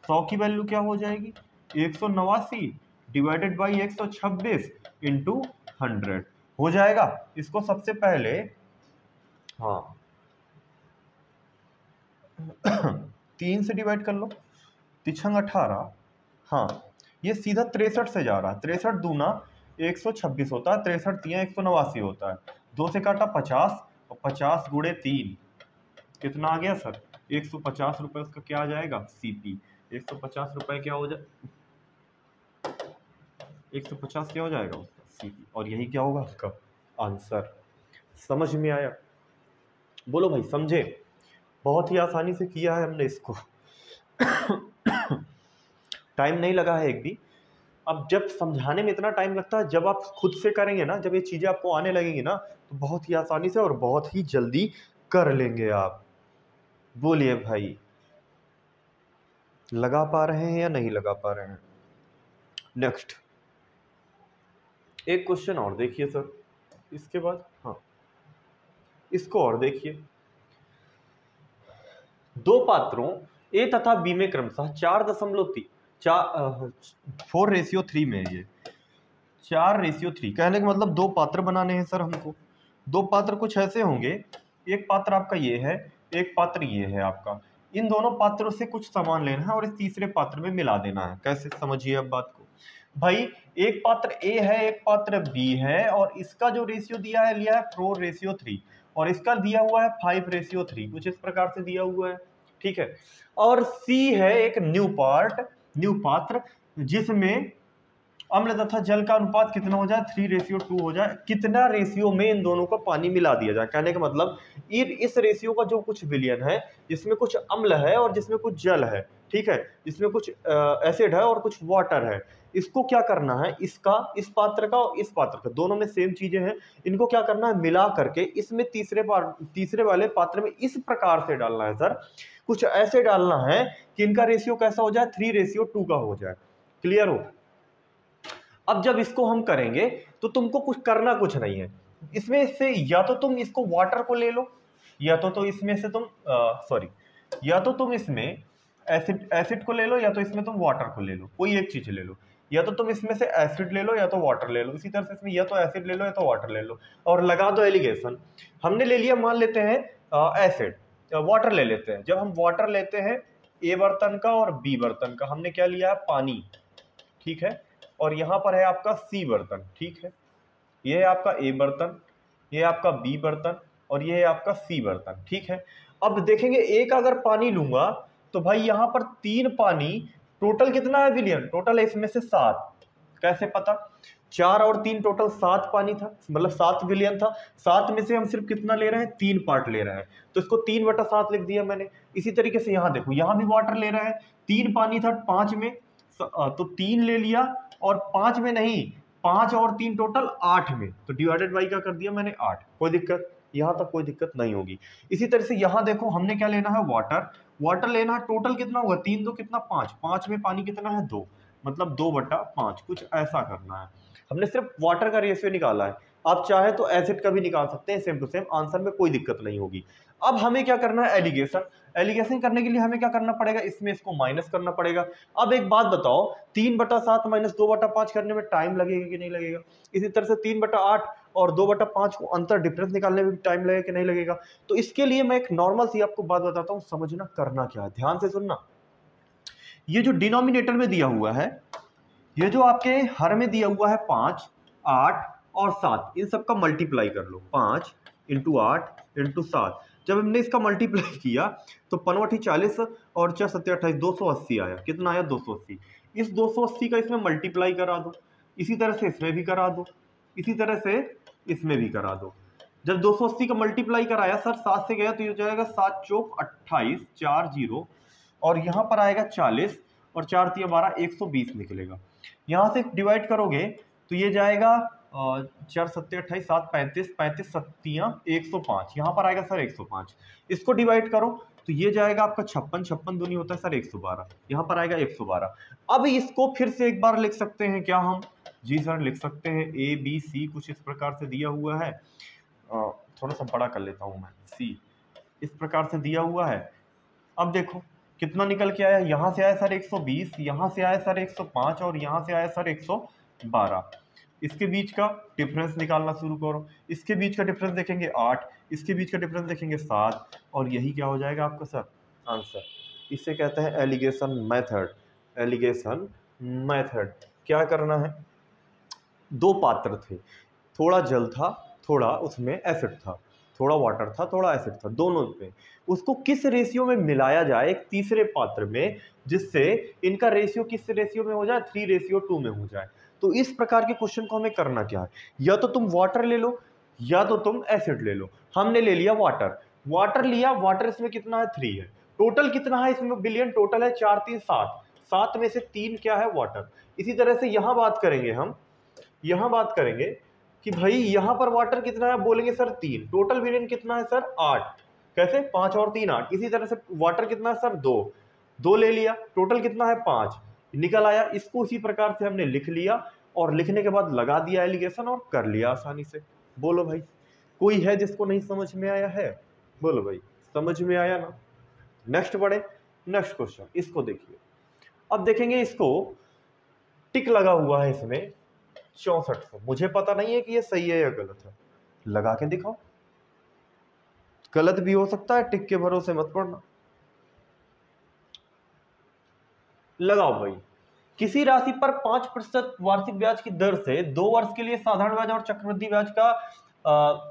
100 की वैल्यू क्या हो जाएगी, 189 डिवाइडेड बाई 126 इंटू 100 हो जाएगा। इसको सबसे पहले हाँ 3 से डिवाइड कर लो, 3 18, हाँ ये सीधा 63 से जा रहा है, 63 दूना 126 होता है, 63 तियां 189 होता है, 2 से काटा 50 और 50 गुणे 3 कितना आ गया सर 150 रुपये। उसका क्या आ जाएगा CP, 150 रुपये क्या हो जाए 150 क्या हो जाएगा उसका CP, और यही क्या होगा उसका आंसर। समझ में आया? बोलो भाई समझे? बहुत ही आसानी से किया है हमने इसको। टाइम नहीं लगा है एक भी। अब जब समझाने में इतना टाइम लगता है, जब आप खुद से करेंगे ना, जब ये चीज़ें आपको आने लगेंगी ना, तो बहुत ही आसानी से और बहुत ही जल्दी कर लेंगे आप। बोलिए भाई, लगा पा रहे हैं या नहीं लगा पा रहे हैं? नेक्स्ट एक क्वेश्चन और देखिए सर, इसके बाद हाँ इसको और देखिए। दो पात्रों ए तथा बी में क्रमशः 4:3 में ये 4:3 कहने का मतलब दो पात्र बनाने हैं सर हमको। दो पात्र कुछ ऐसे होंगे, एक पात्र आपका ये है, एक पात्र ये है आपका। इन दोनों पात्रों से कुछ सामान लेना है और इस तीसरे पात्र में मिला देना है। कैसे, समझिए अब बात को भाई। एक पात्र ए है, एक पात्र बी है, और इसका जो रेशियो दिया है लिया है 4:3 और इसका दिया हुआ है 5:3, कुछ इस प्रकार से दिया हुआ है, ठीक है। और सी है एक न्यू पात्र जिसमें अम्ल तथा जल का अनुपात कितना हो जाए 3:2 हो जाए। कितना रेशियो में इन दोनों का पानी मिला दिया जाए, कहने का मतलब इस रेशियो का जो कुछ विलयन है, जिसमें कुछ अम्ल है और जिसमें कुछ जल है, ठीक है, जिसमें कुछ एसिड है और कुछ वाटर है, इसको क्या करना है, इसका इस पात्र का और इस पात्र का दोनों में सेम चीजें हैं, इनको क्या करना है मिला करके इसमें तीसरे वाले पात्र में इस प्रकार से डालना है सर, कुछ ऐसे डालना है कि इनका रेशियो कैसा हो जाए 3:2 का हो जाए। क्लियर हो? अब जब इसको हम करेंगे तो तुमको कुछ नहीं है इसमें से, या तो तुम इसको वाटर को ले लो, या तो इसमें से तुम या तो तुम इसमें एसिड को ले लो, या तो इसमें तुम वाटर को ले लो, कोई एक चीज ले लो। या तो तुम इसमें से एसिड ले लो या तो वाटर ले लो, इसी तरह से इसमें या तो एसिड ले लो या तो वाटर ले लो और लगा दो एलिगेशन। हमने ले लिया, मान लेते हैं एसिड, वाटर ले लेते हैं। जब हम वाटर लेते हैं ए बर्तन का और बी बर्तन का, हमने क्या लिया है पानी, ठीक है, और यहां पर है आपका सी बर्तन, ठीक है, ये है आपका ए बर्तन, ये है आपका बी बर्तन और ये है आपका सी बर्तन, ठीक है। अब देखेंगे एक अगर पानी लूंगा तो भाई यहां पर 3 पानी, टोटल कितना है विलियन, टोटल है इसमें से 7। कैसे पता, 4 और 3 टोटल 7 पानी था, मतलब 7 विलियन था। 7 में से हम सिर्फ कितना ले रहे हैं, 3 पार्ट ले रहे हैं, तो इसको 3/7 लिख दिया मैंने। इसी तरीके से यहाँ देखो, यहाँ भी वाटर ले रहे हैं, 3 पानी था 5 में, तो 3 ले लिया, और 5 में नहीं, 5 और 3 टोटल 8 में, तो डिवाइडेड बाई क्या कर दिया मैंने 8। कोई दिक्कत, यहाँ तक कोई दिक्कत नहीं होगी। इसी तरह से यहाँ देखो, हमने क्या लेना है वाटर लेना है, टोटल कितना होगा 3 2 कितना 5, 5 में पानी कितना है 2, मतलब 2/5, कुछ ऐसा करना है। हमने सिर्फ वाटर का रेशियो निकाला है, आप चाहे तो एसिड का भी निकाल सकते हैं, सेम टू सेम आंसर में कोई दिक्कत नहीं होगी। अब हमें क्या करना है, एलिगेशन करने के लिए हमें क्या करना पड़ेगा, इसमें इसको माइनस करना पड़ेगा। अब एक बात बताओ, 3/7 माइनस 2/5 करने में टाइम लगेगा कि नहीं लगेगा? इसी तरह से 3/8 और 2/5 को अंतर डिफरेंस निकालने में भी टाइम लगेगा कि नहीं लगेगा? तो इसके लिए मैं एक नॉर्मल सी आपको बात बताता हूँ, समझना करना क्या है, ध्यान से सुनना। ये जो डिनोमिनेटर में दिया हुआ है, ये जो आपके हर में दिया हुआ है 5, 8 और 7, इन सबका मल्टीप्लाई कर लो, 5 × 8 × 7। जब हमने इसका मल्टीप्लाई किया तो 5 40 और 4 7 28, 280 आया। कितना आया 280। इस 280 का इसमें मल्टीप्लाई करा दो, इसी तरह से इसमें भी करा दो, इसी तरह से इसमें भी करा दो। जब 280 का मल्टीप्लाई कराया सर 7 से गया तो ये हो जाएगा 7 चौक 28, 4 0, और यहाँ पर आएगा 40 और 4 3 12, 120 निकलेगा। यहाँ से डिवाइड करोगे तो ये जाएगा 4 7 28, 7 35, 35 7 105, यहाँ पर आएगा सर 105। इसको डिवाइड करो तो ये जाएगा आपका 56, 56 दूनी होता है सर 112, यहाँ पर आएगा 112। अब इसको फिर से एक बार लिख सकते हैं क्या हम? जी सर लिख सकते हैं, ए बी सी कुछ इस प्रकार से दिया हुआ है, थोड़ा सा बड़ा कर लेता हूँ मैं, सी इस प्रकार से दिया हुआ है। अब देखो कितना निकल के आया, यहाँ से आया सर 120, यहाँ से आया सर 105 और यहाँ से आया सर 112। इसके बीच का डिफरेंस निकालना शुरू करो, इसके बीच का डिफरेंस देखेंगे 8, इसके बीच का डिफरेंस देखेंगे 7, और यही क्या हो जाएगा आपका सर आंसर। इसे कहते हैं एलिगेशन मेथड। एलिगेशन मेथड क्या करना है, दो पात्र थे, थोड़ा जल था, थोड़ा उसमें एसिड था, थोड़ा वाटर था, थोड़ा एसिड था, दोनों में उसको किस रेशियो में मिलाया जाए एक तीसरे पात्र में, जिससे इनका रेशियो किस रेशियो में हो जाए, 3:2 में हो जाए। तो इस प्रकार के क्वेश्चन को हमें करना क्या है, या तो तुम वाटर ले लो या तो तुम एसिड ले लो। हमने ले लिया वाटर, वाटर लिया, वाटर इसमें कितना है, 3 है। टोटल कितना है इसमें बिलियन, टोटल है 4 3 7, 7 में से 3 क्या है, वाटर। इसी तरह से यहां बात करेंगे हम, यहां बात करेंगे कि भाई यहां पर वाटर कितना है, बोलेंगे सर 3, टोटल बिलियन कितना है सर 8, कैसे 5 और 3 8। इसी तरह से वाटर कितना है सर 2, 2 ले लिया, टोटल कितना है 5 निकल आया। इसको उसी प्रकार से हमने लिख लिया और लिखने के बाद लगा दिया एलिगेशन और कर लिया आसानी से। बोलो भाई कोई है जिसको नहीं समझ में आया है, बोलो भाई समझ में आया ना। नेक्स्ट बढ़े, नेक्स्ट क्वेश्चन इसको देखिए। अब देखेंगे इसको टिक लगा हुआ है इसमें 6400, मुझे पता नहीं है कि ये सही है या गलत है, लगा के दिखाओ, गलत भी हो सकता है, टिक के भरोसे मत पड़ना। लगाओ भाई, किसी राशि पर 5% वार्षिक ब्याज की दर से 2 वर्ष के लिए साधारण ब्याज और चक्रवृद्धि ब्याज का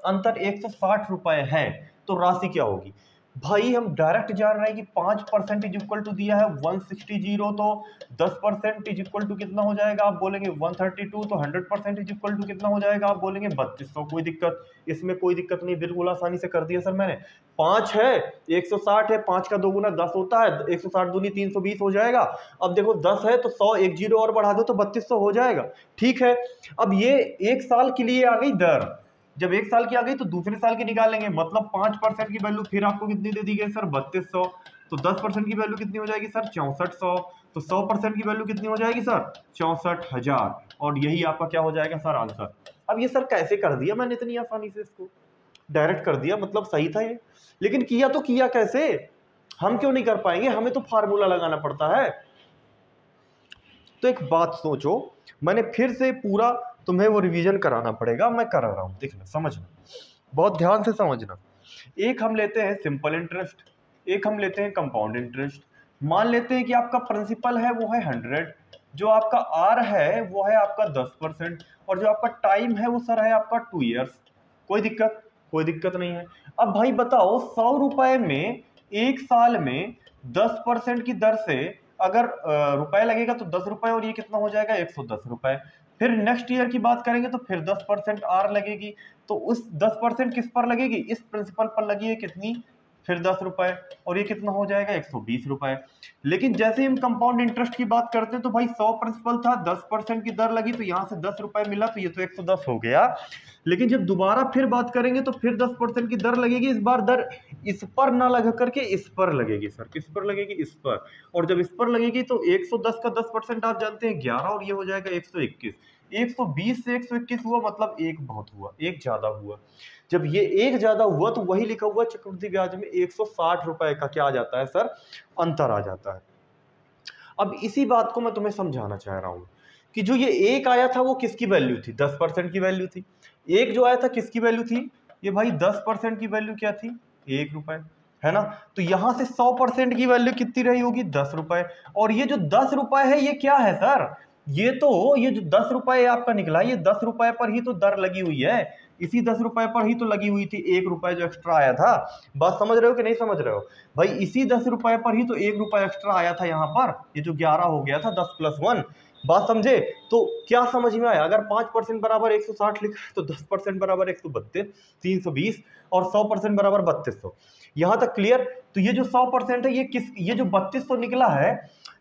अंतर 160 रुपए है, तो राशि क्या होगी। भाई हम डायरेक्ट जान रहे हैं कि 5% इज इक्वल टू दिया है 160, तो 10% इज इक्वल टू कितना हो जाएगा, आप बोलेंगे 132, तो 100% इज इक्वल टू कितना हो जाएगा, आप बोलेंगे 3200। कोई दिक्कत, इसमें कोई दिक्कत नहीं, बिल्कुल आसानी से कर दिया सर मैंने। 5 है, 160 है, 5 का 2 गुना 10 होता है, 160 दूनी 320 हो जाएगा। अब देखो 10 है तो 100 एक जीरो और बढ़ा दो तो 3200 हो जाएगा, ठीक है। अब ये 1 साल के लिए आ गई दर, जब 1 साल की आ गई तो दूसरे साल की निकालेंगे, मतलब 5% की वैल्यू फिर आपको कितनी दे दी गई सर 3200, तो 10% की वैल्यू कितनी हो जाएगी सर 6400, तो 100% की वैल्यू कितनी हो जाएगी सर 64,000, और यही आपका क्या हो जाएगा सर आंसर। अब ये सर कैसे कर दिया मैंने इतनी आसानी से, इसको डायरेक्ट कर दिया, मतलब सही था ये, लेकिन किया तो किया कैसे, हम क्यों नहीं कर पाएंगे, हमें तो फार्मूला लगाना पड़ता है। तो एक बात सोचो, मैंने फिर से पूरा तुम्हें वो रिवीजन कराना पड़ेगा, मैं करा रहा हूं, देखना समझना, बहुत ध्यान से समझना। एक हम लेते हैं सिंपल इंटरेस्ट, एक हम लेते हैं कंपाउंड इंटरेस्ट। मान लेते हैं कि आपका प्रिंसिपल है वो है 100, जो आपका आर है वो है आपका 10%, और जो आपका टाइम है वो सर है आपका 2 ईयर्स। कोई दिक्कत, कोई दिक्कत नहीं है। अब भाई बताओ 100 रुपए में एक साल में 10% की दर से अगर रुपए लगेगा तो 10 रुपए, और ये कितना हो जाएगा 110 रुपए। फिर नेक्स्ट ईयर की बात करेंगे तो फिर 10% आर लगेगी, तो उस 10% किस पर लगेगी, इस प्रिंसिपल पर लगी है कितनी, फिर 10 रुपए, और ये कितना हो जाएगा 120 रुपए। लेकिन जैसे हम कंपाउंड इंटरेस्ट की बात करते हैं तो भाई 100 प्रिंसिपल था, 10% की दर लगी, तो यहाँ से 10 रुपए मिला, तो ये तो 110 हो गया। लेकिन जब दोबारा फिर बात करेंगे तो फिर 10% की दर लगेगी, इस बार दर इस पर ना लगा करके इस पर लगेगी सर, किस पर लगेगी, इस पर, और जब इस पर लगेगी तो 110 का 10% आप जानते हैं 11, और ये हो जाएगा 121। 120 से 121 हुआ, मतलब एक बहुत हुआ, एक ज्यादा हुआ। जब ये एक ज्यादा हुआ तो वही लिखा हुआ चक्रवृद्धि ब्याज में 160 रुपए का क्या आ जाता है सर, अंतर आ जाता है। अब इसी बात को मैं तुम्हें समझाना चाह रहा हूं कि जो ये एक आया था वो किसकी वैल्यू थी, 10% की वैल्यू थी। एक जो आया था किसकी वैल्यू थी, ये भाई 10% की वैल्यू क्या थी, 1 रुपए, है ना। तो यहां से 100% की वैल्यू कितनी रही होगी, 10 रुपए, और ये जो 10 रुपए है ये क्या है सर, ये जो 10 रुपए आपका निकला, ये 10 रुपए पर ही तो दर लगी हुई है, इसी 10 रुपए पर ही तो लगी हुई थी, 1 रुपए जो एक्स्ट्रा आया था। बात समझ रहे हो कि नहीं समझ रहे हो भाई, इसी 10 रुपए पर ही तो 1 रुपए एक्स्ट्रा आया था यहाँ पर, ये जो 11 हो गया था 10 + 1। बात समझे, तो क्या समझ में आया, अगर 5% बराबर 160 लिखा है तो 10% बराबर 132 320, और 100% बराबर 3200। यहां तक क्लियर। तो ये जो 100% है ये जो 3200 निकला है,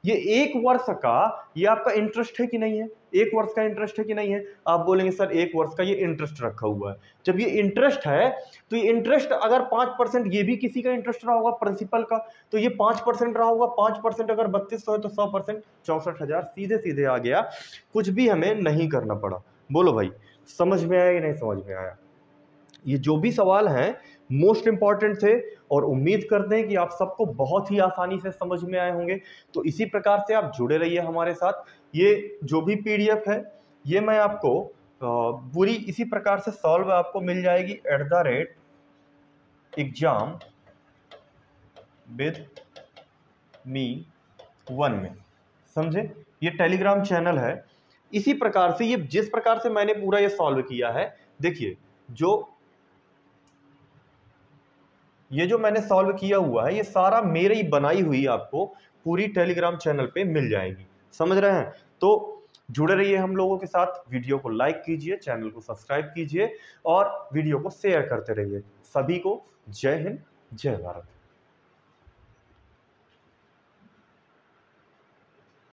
ये 1 वर्ष का ये आपका इंटरेस्ट है कि नहीं है, 1 वर्ष का इंटरेस्ट है कि नहीं है। आप बोलेंगे सर 1 वर्ष का ये इंटरेस्ट रखा हुआ है। जब ये इंटरेस्ट है तो ये इंटरेस्ट अगर 5%, ये भी किसी का इंटरेस्ट रहा होगा प्रिंसिपल का, तो ये 5% रहा होगा। 5% अगर 3200 है तो 100% 64,000, सीधे सीधे आ गया, कुछ भी हमें नहीं करना पड़ा। बोलो भाई समझ में आया कि नहीं समझ में आया। ये जो भी सवाल हैं मोस्ट इंपॉर्टेंट थे, और उम्मीद करते हैं कि आप सबको बहुत ही आसानी से समझ में आए होंगे। तो इसी प्रकार से आप जुड़े रहिए हमारे साथ। ये जो भी पीडीएफ है ये मैं आपको पूरी इसी प्रकार से सॉल्व आपको मिल जाएगी @exam with मी 1 में, समझे? ये टेलीग्राम चैनल है। इसी प्रकार से ये जिस प्रकार से मैंने पूरा ये सॉल्व किया है, देखिए ये जो मैंने सॉल्व किया हुआ है ये सारा मेरे ही बनाई हुई आपको पूरी टेलीग्राम चैनल पे मिल जाएगी, समझ रहे हैं? तो जुड़े रहिए हम लोगों के साथ, वीडियो को लाइक कीजिए, चैनल को सब्सक्राइब कीजिए और वीडियो को शेयर करते रहिए। सभी को जय हिंद, जय भारत।